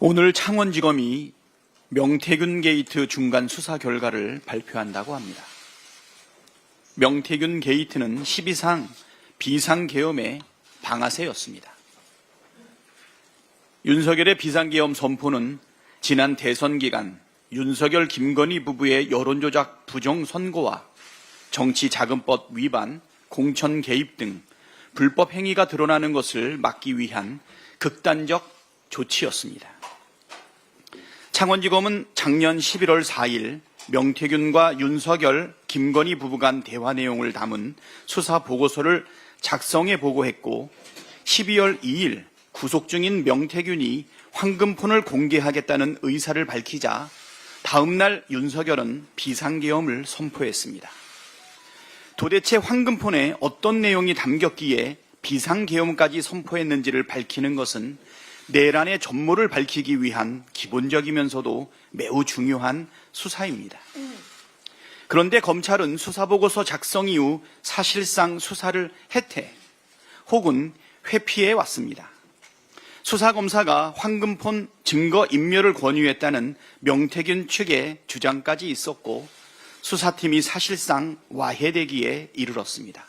오늘 창원지검이 명태균 게이트 중간 수사 결과를 발표한다고 합니다. 명태균 게이트는 12상 비상계엄의 방아쇠였습니다. 윤석열의 비상계엄 선포는 지난 대선 기간 윤석열 김건희 부부의 여론조작 부정 선고와 정치자금법 위반, 공천 개입 등 불법 행위가 드러나는 것을 막기 위한 극단적 조치였습니다. 창원지검은 작년 11월 4일 명태균과 윤석열, 김건희 부부 간 대화 내용을 담은 수사 보고서를 작성해 보고했고 12월 2일 구속 중인 명태균이 황금폰을 공개하겠다는 의사를 밝히자 다음 날 윤석열은 비상계엄을 선포했습니다. 도대체 황금폰에 어떤 내용이 담겼기에 비상계엄까지 선포했는지를 밝히는 것은 내란의 전모를 밝히기 위한 기본적이면서도 매우 중요한 수사입니다. 그런데 검찰은 수사보고서 작성 이후 사실상 수사를 해태 혹은 회피해 왔습니다. 수사검사가 황금폰 증거인멸을 권유했다는 명태균 측의 주장까지 있었고 수사팀이 사실상 와해되기에 이르렀습니다.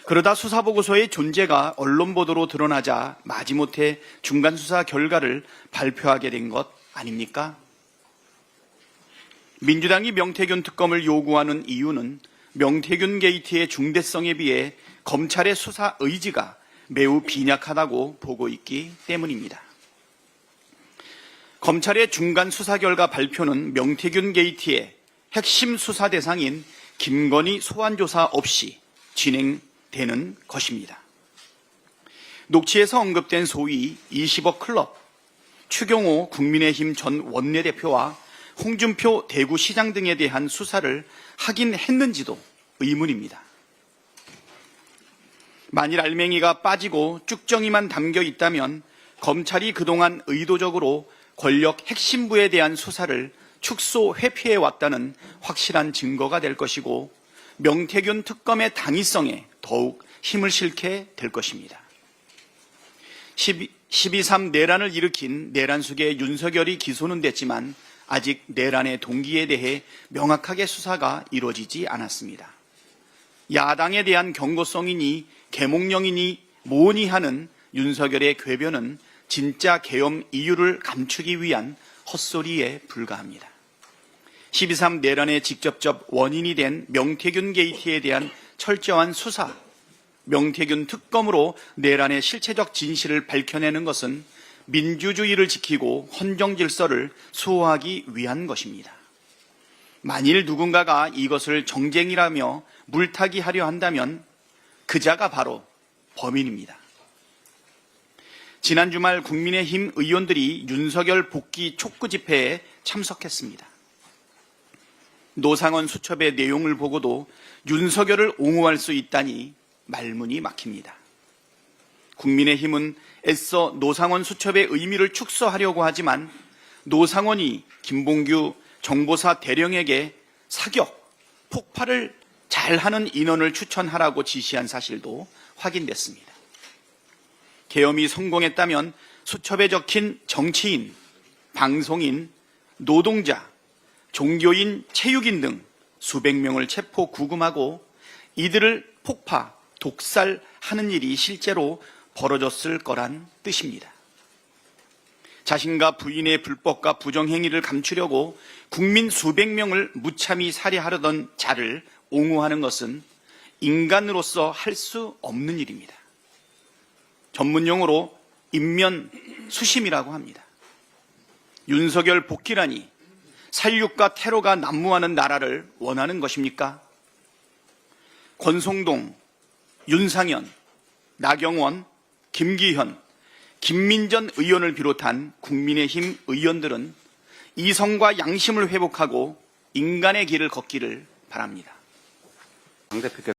그러다 수사보고서의 존재가 언론 보도로 드러나자 마지못해 중간수사 결과를 발표하게 된 것 아닙니까? 민주당이 명태균 특검을 요구하는 이유는 명태균 게이트의 중대성에 비해 검찰의 수사 의지가 매우 빈약하다고 보고 있기 때문입니다. 검찰의 중간 수사 결과 발표는 명태균 게이트의 핵심 수사 대상인 김건희 소환 조사 없이 진행되는 것입니다. 녹취에서 언급된 소위 20억 클럽, 추경호 국민의힘 전 원내대표와 홍준표 대구시장 등에 대한 수사를 하긴 했는지도 의문입니다. 만일 알맹이가 빠지고 쭉정이만 담겨 있다면 검찰이 그동안 의도적으로 권력 핵심부에 대한 수사를 축소 회피해 왔다는 확실한 증거가 될 것이고 명태균 특검의 당위성에 더욱 힘을 실게 될 것입니다. 12.3 내란을 일으킨 내란숙의 윤석열이 기소는 됐지만 아직 내란의 동기에 대해 명확하게 수사가 이루어지지 않았습니다. 야당에 대한 경고성이니 계몽령이니 뭐니 하는 윤석열의 궤변은 진짜 계엄 이유를 감추기 위한 헛소리에 불과합니다. 12.3 내란의 직접적 원인이 된 명태균 게이트에 대한 철저한 수사, 명태균 특검으로 내란의 실체적 진실을 밝혀내는 것은 민주주의를 지키고 헌정 질서를 수호하기 위한 것입니다. 만일 누군가가 이것을 정쟁이라며 물타기 하려 한다면 그자가 바로 범인입니다. 지난 주말 국민의힘 의원들이 윤석열 복귀 촉구 집회에 참석했습니다. 노상원 수첩의 내용을 보고도 윤석열을 옹호할 수 있다니 말문이 막힙니다. 국민의힘은 애써 노상원 수첩의 의미를 축소하려고 하지만 노상원이 김봉규 정보사 대령에게 사격, 폭발을 잘하는 인원을 추천하라고 지시한 사실도 확인됐습니다. 계엄이 성공했다면 수첩에 적힌 정치인, 방송인, 노동자, 종교인, 체육인 등 수백 명을 체포 구금하고 이들을 폭파, 독살하는 일이 실제로 벌어졌을 거란 뜻입니다. 자신과 부인의 불법과 부정행위를 감추려고 국민 수백 명을 무참히 살해하려던 자를 옹호하는 것은 인간으로서 할 수 없는 일입니다. 전문용어로 인면수심이라고 합니다. 윤석열 복귀라니 살육과 테러가 난무하는 나라를 원하는 것입니까? 권성동, 윤상현, 나경원, 김기현, 김민전 의원을 비롯한 국민의힘 의원들은 이성과 양심을 회복하고 인간의 길을 걷기를 바랍니다. 당 대표께서